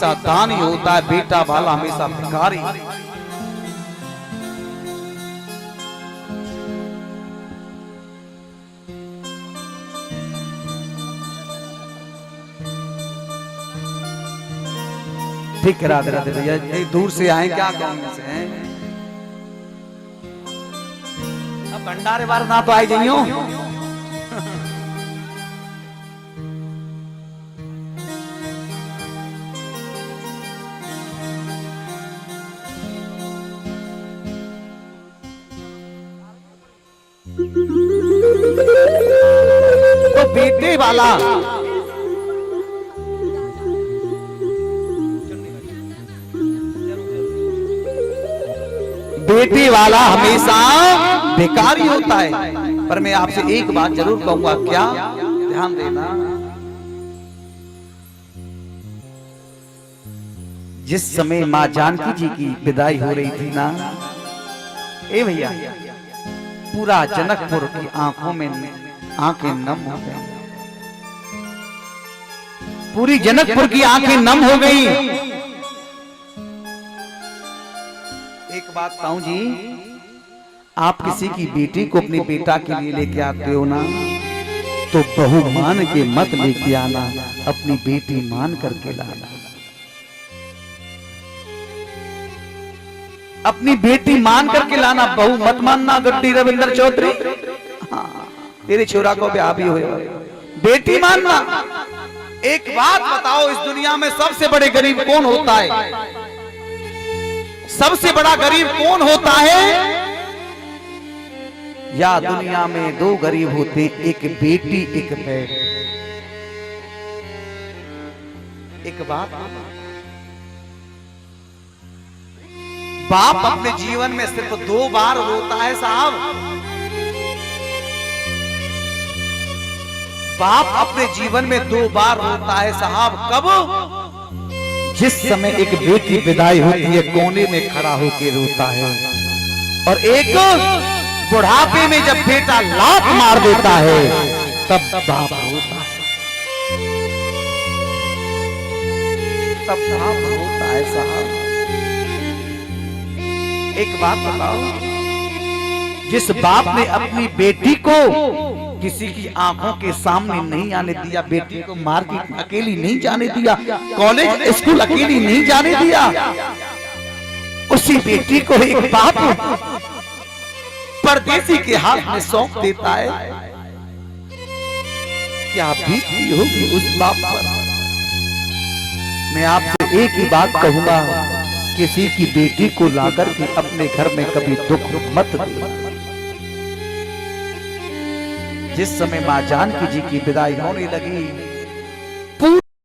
हमेशा दानी होता है, बेटा वाला हमेशा भिखारी। ठीक है, राधे राधे भैया, दूर से आए क्या गाँव से हैं? अब भंडारे बार ना तो आई जाइयो। तो बेटे वाला बेटे वाला हमेशा भिखारी होता है। पर मैं आपसे एक बात जरूर कहूंगा, क्या ध्यान देना, जिस समय मां जानकी जी की विदाई हो रही थी ना, ए भैया, पूरा जनकपुर की आंखों में आंखें नम हो गई, पूरी जनकपुर की आंखें नम हो गई। एक बात कहूं जी, आप किसी की बेटी को अपने बेटा के लिए लेके आते हो ना, तो बहू मान के मत लेके आना, अपनी बेटी मान करके लाना। अपनी बेटी मान करके लाना, बहू मत मानना। गड्डी रविंदर चौधरी, हाँ, तेरे छोरा को ब्याह भी होगा, बेटी मानना। एक बात बताओ, इस दुनिया में सबसे बड़े गरीब कौन होता है? सबसे बड़ा गरीब कौन होता है? या दुनिया में दो गरीब होते हैं, एक बेटी एक बेट। एक बात, बाप अपने जीवन में सिर्फ 2 बार रोता है साहब। बाप अपने जीवन में 2 बार रोता है साहब। कब? जिस समय एक बेटी विदाई होती है, कोने में खड़ा होकर रोता है, और एक बुढ़ापे में जब बेटा लात मार देता है, तब बाप रोता है। तब बाप रोता है साहब। एक बात बताओ, जिस बाप ने अपनी बेटी को किसी की आंखों के सामने नहीं आने दिया, बेटी को मार्केट अकेली नहीं जाने दिया, कॉलेज स्कूल अकेली नहीं जाने दिया, उसी बेटी को एक बाप परदेसी के हाथ में सौंप देता है। क्या बीती होगी उस बाप पर? मैं आपसे एक ही बात कहूंगा, किसी की बेटी को लाकर के अपने घर में कभी दुख मत दे। जिस समय मां जानकी जी की विदाई होने लगी,